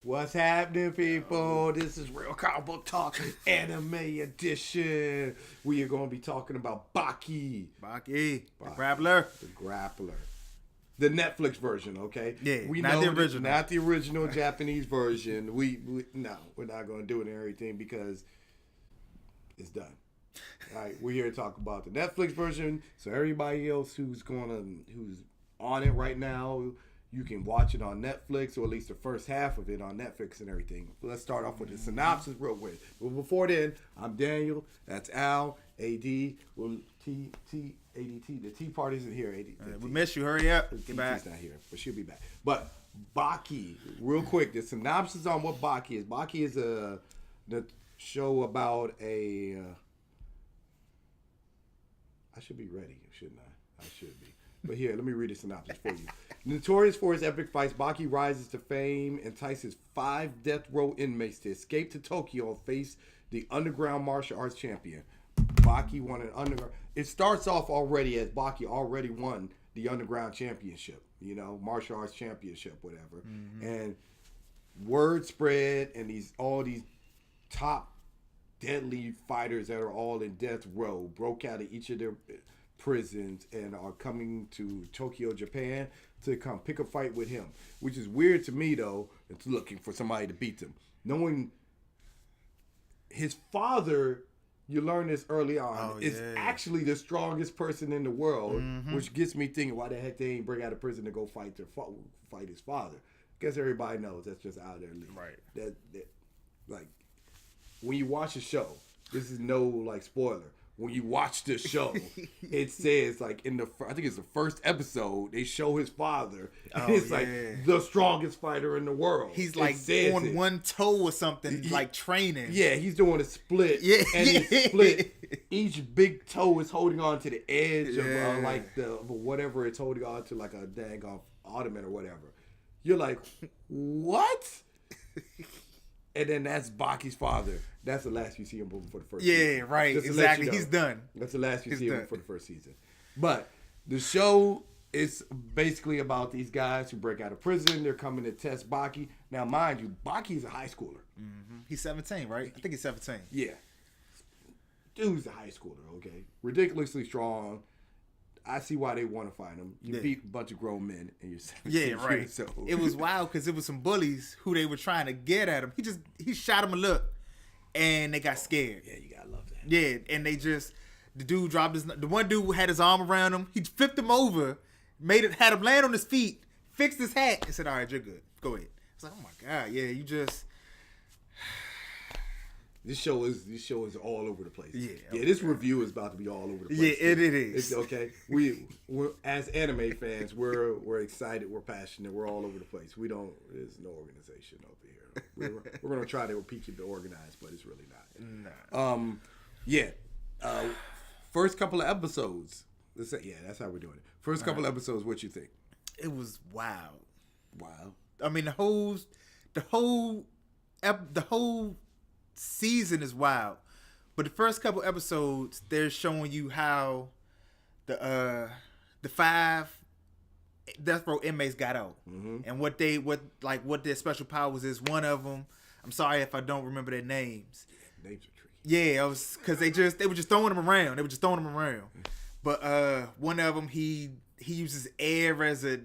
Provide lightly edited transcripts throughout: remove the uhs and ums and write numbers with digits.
What's happening, people? This is Real Comic Book Talk Anime Edition. We are going to be talking about Baki. The Grappler. The Grappler. The Netflix version, okay? Yeah, we not know the original. Not the original Japanese version. No, we're not going to do it and everything because it's done. All right, we're here to talk about the Netflix version. So everybody else who's on it right now, you can watch it on Netflix, or at least the first half of it on Netflix and everything. Let's start off with the synopsis real quick. But before then, I'm Daniel. That's Al. AD. Well, ADT. The T part isn't here. AD. We miss you. Hurry up. Get back. She's not here, but she'll be back. But Baki, real quick, the synopsis on what Baki is. Baki is the show about a... I should be ready, shouldn't I? I should be. But here, let me read the synopsis for you. Notorious for his epic fights, Baki rises to fame, entices 5 death row inmates to escape to Tokyo and face the underground martial arts champion. Baki won an underground... It starts off already as Baki already won the underground championship, martial arts championship, whatever. Mm-hmm. And word spread, and all these top deadly fighters that are all in death row broke out of each of their prisons and are coming to Tokyo, Japan to come pick a fight with him, which is weird to me though. It's looking for somebody to beat them, knowing his father. You learn this early on. Is actually the strongest person in the world, which gets me thinking, why the heck they ain't bring out of prison to go fight his father? Guess everybody knows that's just out of their league. Right. That like when you watch a show, this is no like spoiler. When you watch the show, it says like I think it's the first episode, they show his father. And it's like the strongest fighter in the world. He's like on one toe or something, like training. Yeah, he's doing a split. Yeah, and he split. Each big toe is holding on to the edge of whatever it's holding on to, like a dang ottoman or whatever. You're like, what? And then that's Baki's father. That's the last you see him for the first season. Yeah, right. Exactly. He's done. That's the last you see him for the first season. But the show is basically about these guys who break out of prison. They're coming to test Baki. Now, mind you, Baki's a high schooler. Mm-hmm. He's 17, right? I think he's 17. Yeah. Dude's a high schooler, okay? Ridiculously strong. I see why they want to find him. You beat a bunch of grown men and you're 17 years old. It was wild because it was some bullies who they were trying to get at him. He shot him a look. And they got scared. Yeah, you gotta love that. Yeah, and the dude dropped the one dude had his arm around him. He flipped him over, had him land on his feet, fixed his hat, and said, "All right, you're good. Go ahead." It's like, oh my god, yeah, you just. This show is all over the place. Yeah. This review is about to be all over the place. Yeah, it is. It's okay. We're as anime fans, we're excited, we're passionate, we're all over the place. There's no organization over here. We're gonna try to keep it organized, but it's really not. Nah. First couple of episodes. That's how we're doing it. First couple of episodes. What you think? It was wild. Wow. I mean, the whole season is wild, but the first couple episodes they're showing you how the 5 death row inmates got out, and what their special powers is. One of them, I'm sorry if I don't remember their names. Yeah, names are tricky. Yeah, because they were just throwing them around. But one of them he uses air as a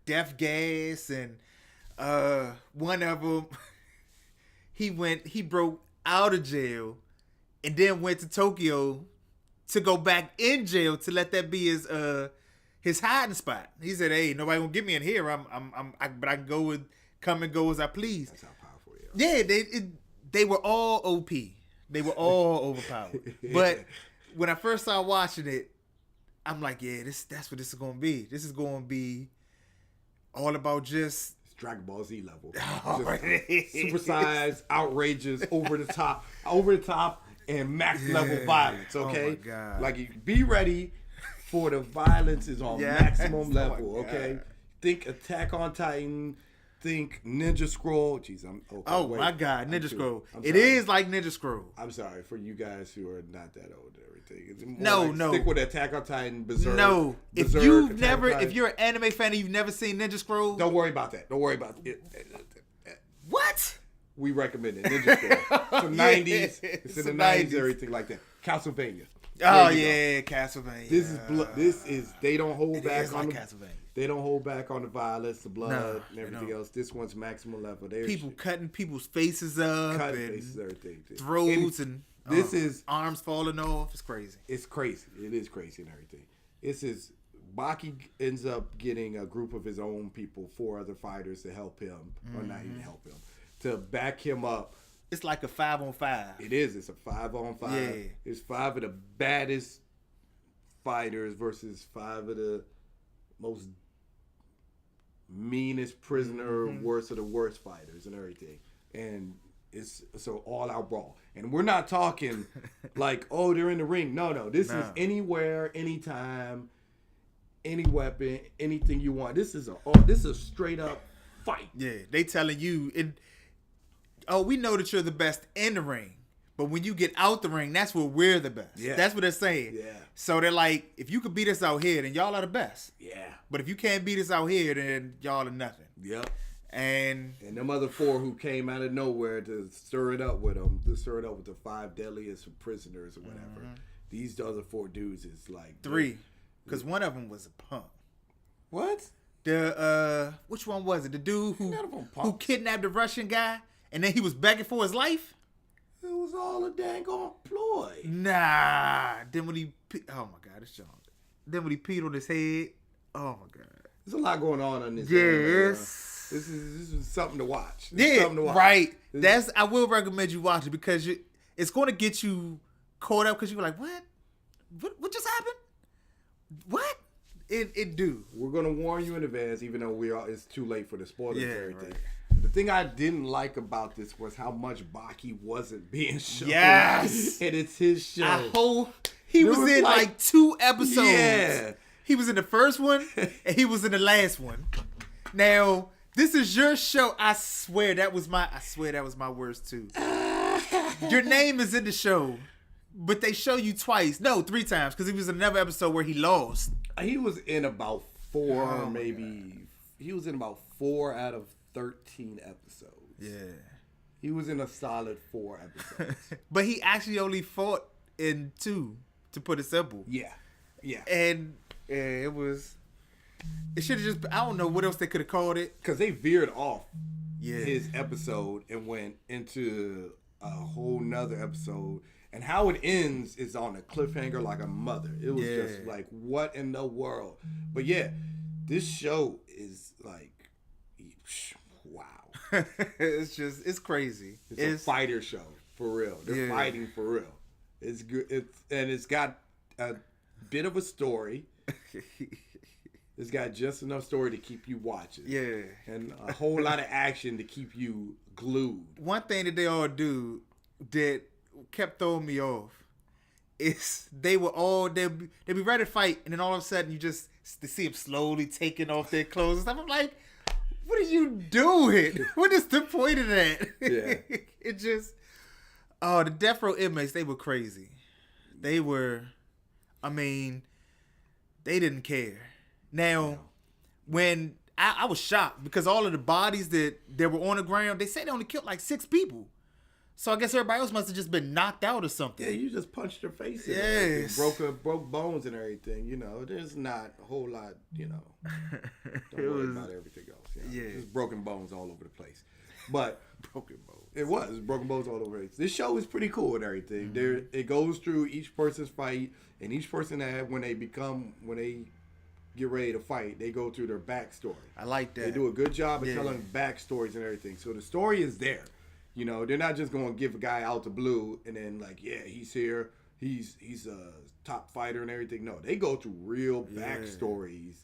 death gas, and one of them he broke out of jail and then went to Tokyo to go back in jail to let that be his hiding spot. He said, "Hey, nobody gonna get me in here. But I can come and go as I please." That's how powerful they are. Yeah, they were all OP. They were all overpowered. But when I first started watching it, I'm like, yeah, that's what this is gonna be. This is gonna be all about just Dragon Ball Z level. Supersized, outrageous, over the top, and max level violence. Okay, oh my God. Like be ready for the violence is on maximum level. Okay, think Attack on Titan. Think Ninja Scroll. Jeez, my God, Ninja Scroll. It is like Ninja Scroll. I'm sorry for you guys who are not that old and everything. No. Stick with Attack on Titan, Berserk. No, if you're an anime fan and you've never seen Ninja Scroll, don't worry about that. Don't worry about it. What? we recommend it. Ninja Scroll. It's the 90s. It's in the 90s, everything like that. Castlevania. Oh yeah, Castlevania. This is they don't hold back on Castlevania. They don't hold back on the violence, the blood, and everything else. This one's maximum level. People cutting people's faces up, everything. Throats and this is arms falling off. It's crazy. It's crazy. It is crazy and everything. This is Baki ends up getting a group of his own people, 4 other fighters to help him, or not even help him, to back him up. It's like a 5-on-5. It is. It's a 5-on-5. Yeah. It's 5 of the baddest fighters versus 5 of the most meanest prisoner, worst of the worst fighters and everything. And it's so all out brawl. And we're not talking like, oh, they're in the ring. No. This is anywhere, anytime, any weapon, anything you want. This is a straight up fight. Yeah, they telling you we know that you're the best in the ring. But when you get out the ring, that's where we're the best. Yeah. That's what they're saying. Yeah. So they're like, if you could beat us out here, then y'all are the best. Yeah. But if you can't beat us out here, then y'all are nothing. Yep. And them other 4 who came out of nowhere to stir it up with them, to stir it up with the 5 deadliest prisoners or whatever. These other 4 dudes is like 3, because one of them was a punk. What? The which one was it? The dude who kidnapped the Russian guy and then he was begging for his life. It was all a dang on ploy. Nah. Then when he oh my God, it's John. Then when he peed on his head, oh my God. There's a lot going on this. Yes. This is something to watch. Something to watch. Right. I will recommend you watch it because it's going to get you caught up because you're like, what just happened? What? It do. We're gonna warn you in advance, even though it's too late for the spoilers and everything. Right. The thing I didn't like about this was how much Baki wasn't being shown. Yes, and it's his show. He was in like 2 episodes. Yeah, he was in the first one and he was in the last one. Now this is your show. I swear that was my worst too. Your name is in the show. But they show you twice. No, 3 times. Because he was in another episode where he lost. He was in about 4, maybe. He was in about 4 out of 13 episodes. Yeah. He was in a solid 4 episodes. But he actually only fought in 2, to put it simple. Yeah. And it should have just, I don't know what else they could have called it. Because they veered off his episode and went into a whole nother episode. And how it ends is on a cliffhanger like a mother. It was just like, what in the world? But yeah, this show is like, wow. It's crazy. It's a fighter show, for real. They're fighting for real. It's good. It's got a bit of a story. It's got just enough story to keep you watching. Yeah. And a whole lot of action to keep you glued. One thing that they all do that kept throwing me off is they'd be ready to fight, and then all of a sudden you see them slowly taking off their clothes and stuff. I'm like, what are you doing? What is the point of that? Yeah. It just the death row inmates, they were crazy. They were, they didn't care. Now, when I was shocked because all of the bodies that were on the ground, they said they only killed like 6 people. So I guess everybody else must have just been knocked out or something. Yeah, you just punched their face in. Yes. Broke bones and everything. There's not a whole lot, Don't worry about everything else. Yeah. Just broken bones all over the place. But broken bones. It was broken bones all over the place. This show is pretty cool and everything. It goes through each person's fight, and each person when they get ready to fight, they go through their backstory. I like that. They do a good job of telling backstories and everything. So the story is there. They're not just going to give a guy out the blue and then he's here, he's a top fighter and everything. No, they go through real backstories.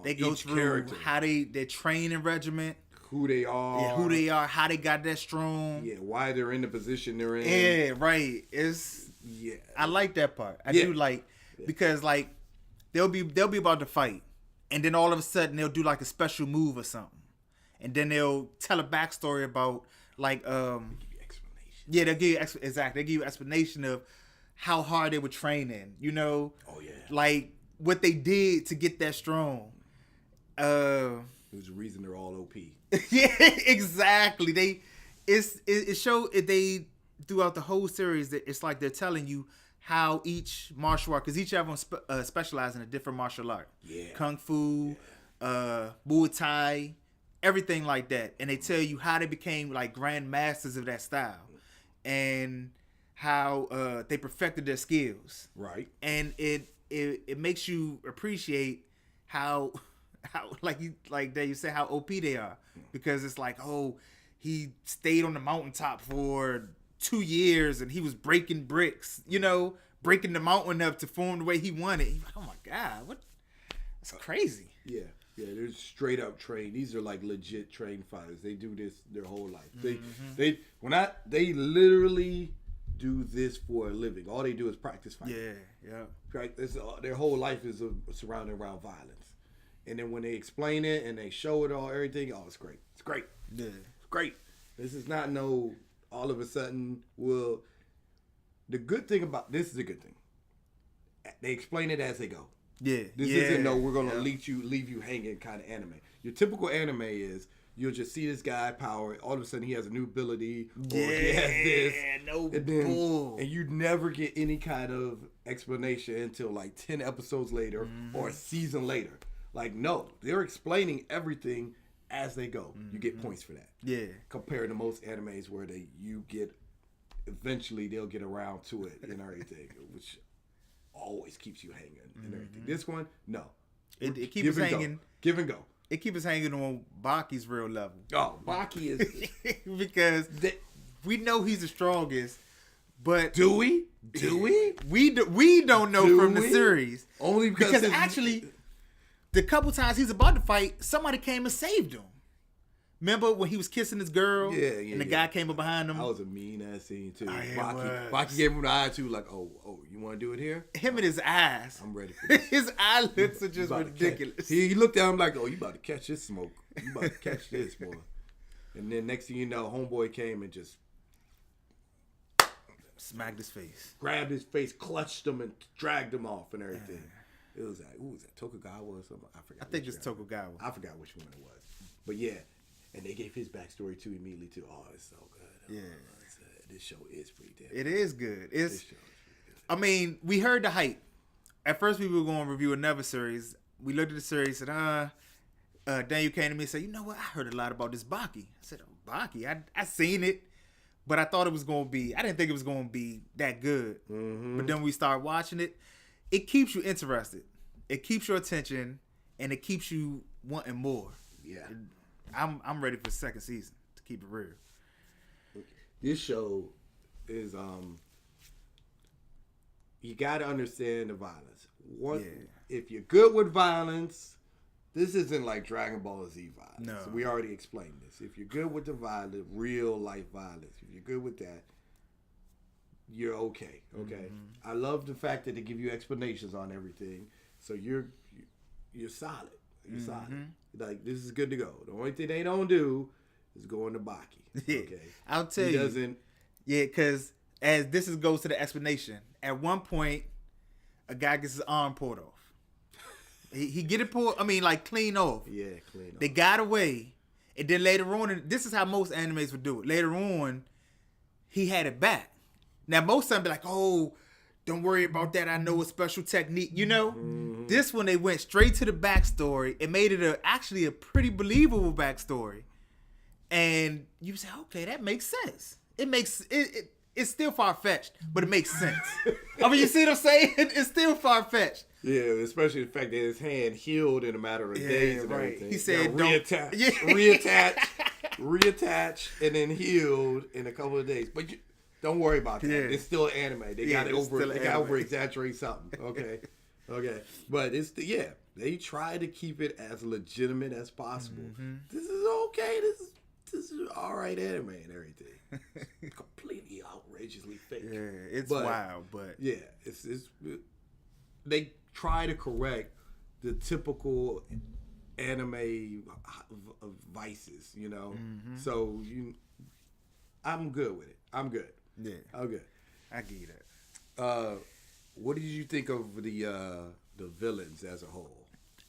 They go through character. How their training regiment, who they are, how they got that strong. Yeah, why they're in the position they're in. Yeah, right. I like that part. I do like because they'll be about to fight, and then all of a sudden they'll do like a special move or something, and then they'll tell a backstory about. They'll give you exactly. They give you explanation of how hard they were training. Oh yeah. Like what they did to get that strong. There's a reason they're all OP. Yeah, exactly. it show it they throughout the whole series that it's like they're telling you how each martial art, because each of them specialize in a different martial art. Yeah. Kung Fu, Muay Thai, everything like that, and they tell you how they became like grand masters of that style, and how they perfected their skills. Right. And it makes you appreciate how like you say how OP they are, because it's like, oh, he stayed on the mountaintop for 2 years and he was breaking bricks, breaking the mountain up to form the way he wanted. He's like, oh my God, what? That's crazy. Yeah, they're straight up trained. These are like legit trained fighters. They do this their whole life. They literally do this for a living. All they do is practice fighting. Yeah. Right? Their whole life is surrounded around violence. And then when they explain it and they show it all, everything, it's great. It's great. Yeah. It's great. This is not no all of a sudden, well, the good thing about this is a good thing. They explain it as they go. Yeah. This isn't we're gonna leave you hanging kind of anime. Your typical anime is you'll just see this guy power, all of a sudden he has a new ability, or he has this. And you never get any kind of explanation until like 10 episodes later or a season later. Like, no, they're explaining everything as they go. You get points for that. Yeah. Compared to most animes where eventually they'll get around to it and everything, which always keeps you hanging and everything. This one, no. It keeps us hanging. Give and go. It keeps us hanging on Baki's real level. Oh, Baki is... because we know he's the strongest, but... Do we? We don't know from the series. Only because actually... The couple times he's about to fight, somebody came and saved him. Remember when he was kissing his girl? Yeah. And the guy came up behind him? That was a mean ass scene too. Baki gave him the eye too, like, oh, you want to do it here? Him and his eyes. I'm ready for this. His eyelids are just ridiculous. He looked at him like, oh, you about to catch this smoke. You about to catch this, boy. And then next thing you know, homeboy came and just smacked his face. Grabbed his face, clutched him, and dragged him off and everything. It was like, who was that? Tokugawa or something? I forgot. I think it's Tokugawa. I forgot which one it was. But yeah, and they gave his backstory too immediately too. Oh, it's so good. This show is pretty damn good. It is good. This show is pretty good. I mean, we heard the hype. At first, we were going to review another series. We looked at the series and said, Daniel came to me and said, you know what? I heard a lot about this Baki. I said, oh, Baki? I seen it, but I thought it was going to be, I didn't think it was going to be that good. But then we started watching it. It keeps you interested. It keeps your attention, and it keeps you wanting more. Yeah. I'm ready for the second season, to keep it real. This show is you got to understand the violence. If you're good with violence, this isn't like Dragon Ball Z violence. No. So we already explained this. If you're good with the violence, real life violence, if you're good with that, you're okay. Okay. I love the fact that they give you explanations on everything, so you're solid. You're solid. Like, this is good to go. The only thing they don't do is go into Baki. Okay. I'll tell you. Doesn't. Yeah, because as goes to the explanation. At one point, a guy gets his arm pulled off. He get it pulled. I mean, like clean off. Yeah, clean off. They got away, and then later on, and this is how most animes would do it. Later on, he had it back. Now, most of them be like, oh, don't worry about that. I know a special technique, This one, they went straight to the backstory. It made it actually a pretty believable backstory. And you say, okay, that makes sense. It's still far-fetched, but it makes sense. I mean, you see what I'm saying? It's still far-fetched. Yeah, especially the fact that his hand healed in a matter of days and everything. He said, reattach, reattach, and then healed in a couple of days. But don't worry about that. Yeah. It's still anime. They got over exaggerate something. Okay. But they try to keep it as legitimate as possible. This is okay. This is all right anime and everything. It's completely outrageously fake. Yeah, it's wild, but yeah, it's they try to correct the typical anime vices, So I'm good with it. I'm good. Yeah, I'm good. I give you that. What did you think of the villains as a whole?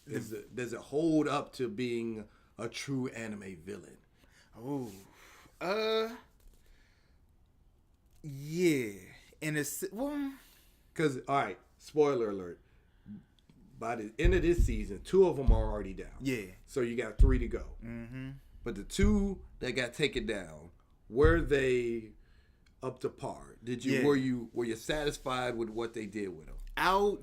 Does it hold up to being a true anime villain? Oh, Yeah, and it's well, Because, all right, spoiler alert. By the end of this season, 2 of them are already down. yeah. So you got 3 to go. Mm-hmm. But the 2 that got taken down, were they up to par? Did you were you satisfied with what they did with them? I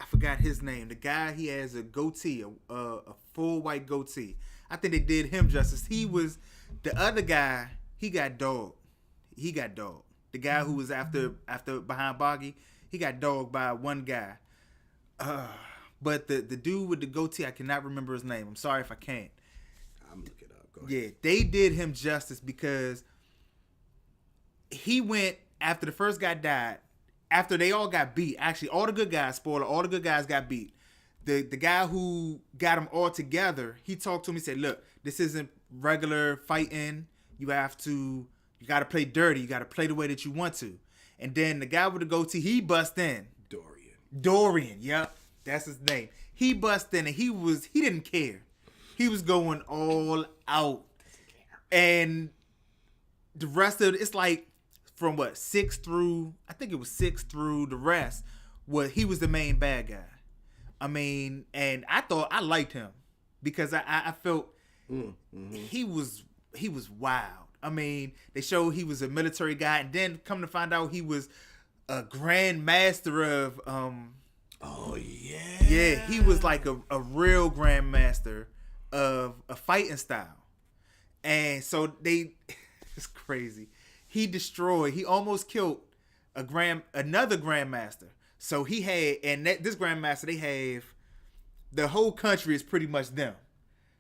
forgot his name. The guy, he has a goatee, a full white goatee. I think they did him justice. He was the other guy. He got dogged. The guy who was after behind Baki, he got dogged by one guy. But the dude with the goatee, I cannot remember his name. I'm sorry if I can't. I'm looking up. Go ahead. Yeah, they did him justice because he went after the first guy died. After they all got beat, actually, all the good guys, spoiler, all the good guys got beat. The guy who got them all together, he talked to me, said, "Look, this isn't regular fighting. You got to play dirty. You got to play the way that you want to." And then the guy with the goatee, he bust in. Dorian, yep, that's his name. He bust in and he didn't care. He was going all out. And the rest of it's like from 6 through, I think it was 6 through the rest, he was the main bad guy. I mean, and I thought I liked him because I felt he was wild. I mean, they showed he was a military guy, and then come to find out he was a grand master of Oh yeah. Yeah, he was like a real grand master of a fighting style. And so it's crazy. He almost killed another grandmaster. So he had, this grandmaster, they have, the whole country is pretty much them.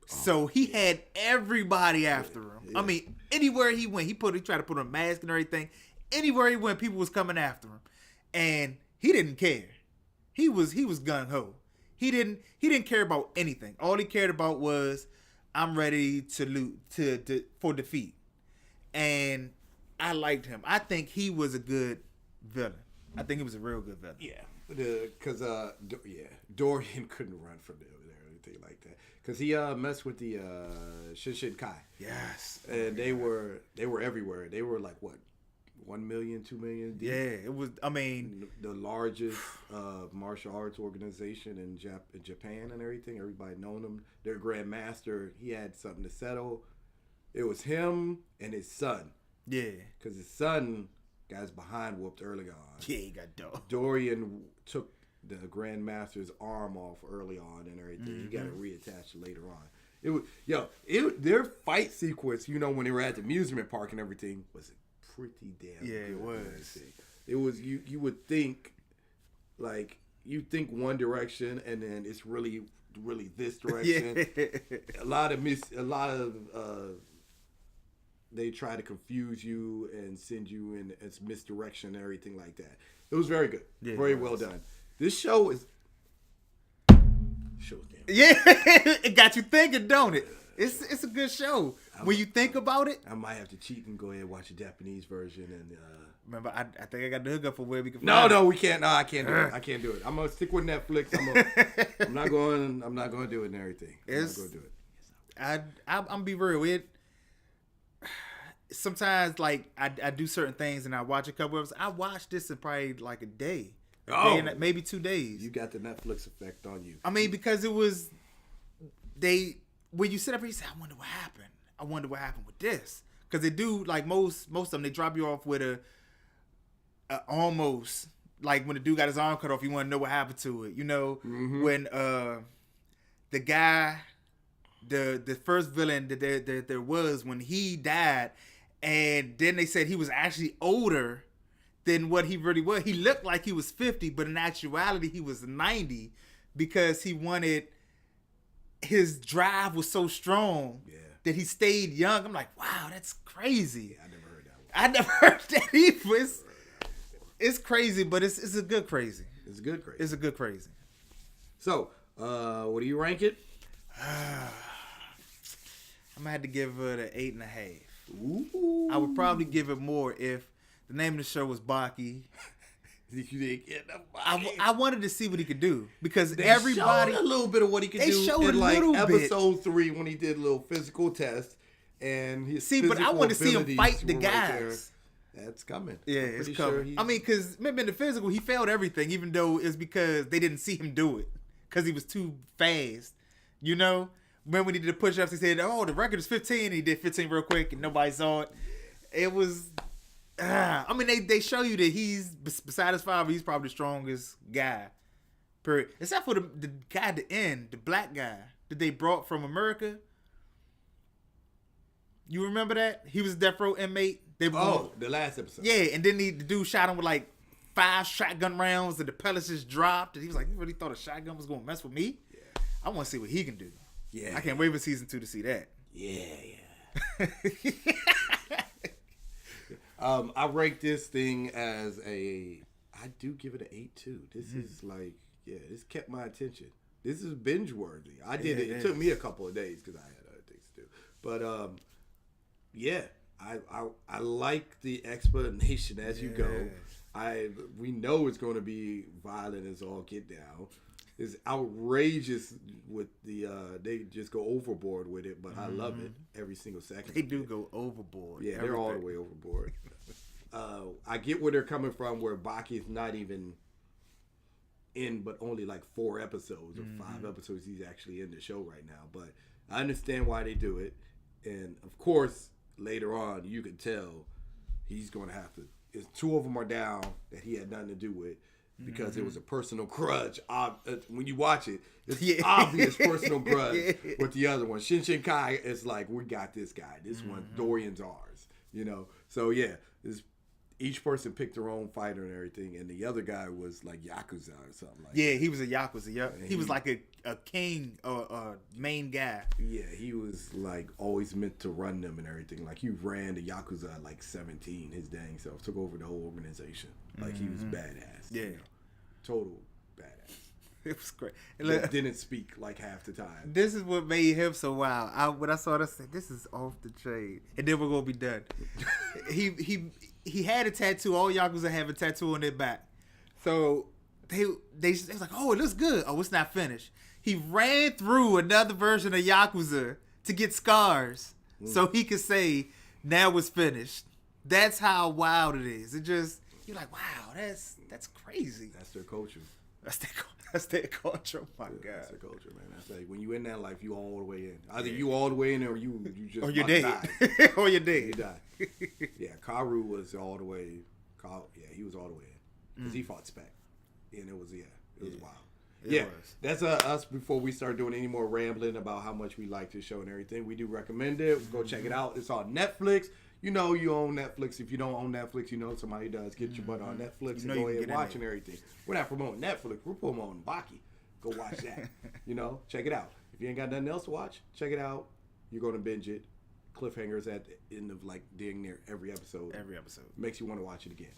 So he had everybody after him. Yeah. I mean, anywhere he went, he tried to put on a mask and everything. Anywhere he went, people was coming after him, and he didn't care. He was gung ho. He didn't care about anything. All he cared about was, I'm ready for defeat, and I liked him. I think he was a good villain. I think he was a real good villain. Yeah, because Dorian couldn't run from them or anything like that. Because he messed with the Shin Kai. Yes, and they were everywhere. They were like what, 1 million, 2 million deep? Yeah, it was. I mean, the largest martial arts organization in Japan and everything. Everybody known them. Their grandmaster, he had something to settle. It was him and his son. Yeah, because his son got his behind whooped early on. Yeah, he got dope. Dorian took the grandmaster's arm off early on and everything. Mm-hmm. He got it reattached later on. Their fight sequence, when they were at the amusement park and everything, was pretty damn good. Yeah, it was. It was, you would think, like, you think one direction and then it's really this direction. Yeah. A lot of they try to confuse you and send you in as misdirection and everything like that. It was very good. Yeah, very well done. This show is damn. Yeah, it got you thinking, don't it? It's a good show. When you think about it, I might have to cheat and go ahead and watch the Japanese version. And remember, I think I got the hookup for where we can. No, we can't. No, I can't do it. I can't do it. I'm gonna stick with Netflix. I'm not going to do it and everything. I'm not going to do it. I'm be real. Sometimes, like, I do certain things and I watch a couple of. I watched this in probably like a day. Maybe 2 days. You got the Netflix effect on you. I mean, because it was when you sit up here, you say, I wonder what happened. I wonder what happened with this. Because they do, like most of them, they drop you off with a almost, like when the dude got his arm cut off, you want to know what happened to it. Mm-hmm. When the guy, the first villain that there was, when he died, and then they said he was actually older than what he really was. He looked like he was 50, but in actuality he was 90 because he wanted, his drive was so strong that he stayed young. I'm like, wow, that's crazy. Yeah, I never heard that one. I never heard that either. It's crazy, but it's a good crazy. It's a good crazy. It's a good crazy. So, what do you rank it? I'm gonna have to give it an 8.5. Ooh. I would probably give it more if the name of the show was Baki. You didn't get enough Baki. I wanted to see what he could do because they everybody showed a little bit of what he could do. They showed in a like little episode 3 when he did a little physical test and his but I want to see him fight the right guys. That's coming. Yeah, I'm it's pretty coming. sure he's- I mean, because remember in the physical, he failed everything, even though it's because they didn't see him do it because he was too fast. You know, remember when he did the push-ups, he said, "Oh, the record is 15," and he did 15 real quick, and nobody saw it. It was. I mean, they show you that he's beside his father, he's probably the strongest guy. Period. Except for the guy at the end, the black guy that they brought from America. You remember that? He was a death row inmate. They were the last episode. yeah, and then the dude shot him with like 5 shotgun rounds, and the pellets just dropped. And he was like, "You really thought a shotgun was gonna mess with me?" Yeah. I want to see what he can do. Yeah. I can't wait for season 2 to see that. Yeah. I rank this thing as I do give it an 8 too. This is like, this kept my attention. This is binge worthy. I did it. It took me a couple of days because I had other things to do. But I like the explanation as you go. We know it's going to be violent as all get down. It's outrageous with the they just go overboard with it, but I love it every single second. They do go overboard. Yeah, they're all the way overboard. I get where they're coming from, where Baki is not even in, but only like 4 episodes or 5 episodes he's actually in the show right now. But I understand why they do it, and of course later on you can tell he's going to have to. 2 of them are down that he had nothing to do with. Because it was a personal grudge. When you watch it, it's obvious personal grudge with the other one. Shin Shin Kai is like, we got this guy. This one, Dorian's ours. You know? So, each person picked their own fighter and everything. And the other guy was like Yakuza or something like that. Yeah, he was a Yakuza. Yep. He was like a king or a main guy. Yeah, he was like always meant to run them and everything. Like he ran the Yakuza at like 17, his dang self. Took over the whole organization. Like he was badass. Yeah. You know? Total badass. It was great. Didn't speak like half the time. This is what made him so wild. When I saw this, I said, "This is off the chain," and then we're gonna be done. He had a tattoo. All Yakuza have a tattoo on their back. So they was like, "Oh, it looks good." Oh, it's not finished. He ran through another version of Yakuza to get scars, so he could say, "Now it's finished." That's how wild it is. It just you're like, "Wow, that's crazy." That's their culture. That's their culture. Oh my God. That's their culture, man. That's like when you in that life, you all the way in. Either you all the way in, or you just or you're dead. Die. Or you're dead. You die. Yeah, Karu was all the way. He was all the way in because he fought Spec, and it was wild. It was. That's us. Before we start doing any more rambling about how much we like this show and everything, we do recommend it. Go check it out. It's on Netflix. You know you own Netflix. If you don't own Netflix, you know somebody does. Get your butt on Netflix and go ahead and watch and everything. We're not promoting Netflix. We're promoting Baki. Go watch that. Check it out. If you ain't got nothing else to watch, check it out. You're going to binge it. Cliffhangers at the end of like dang near every episode. Makes you want to watch it again.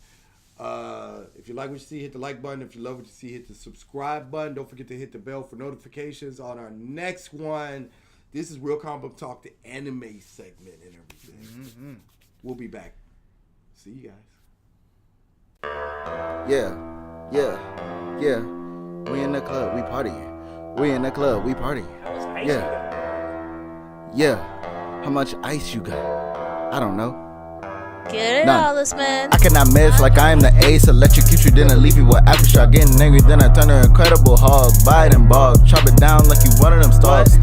If you like what you see, hit the like button. If you love what you see, hit the subscribe button. Don't forget to hit the bell for notifications on our next one. This is Real Comic Book Talk, the anime segment and everything. We'll be back. See you guys. Yeah. We in the club, we partying. We in the club, we partying. Yeah. How much ice you got? I don't know. Get it, None. all this man. I cannot miss like I am the ace. Electrocute you, then I leave you with aftershock. Getting angry, then I turn to Incredible Hulk. Bite and bog, chop it down like you one of them stars.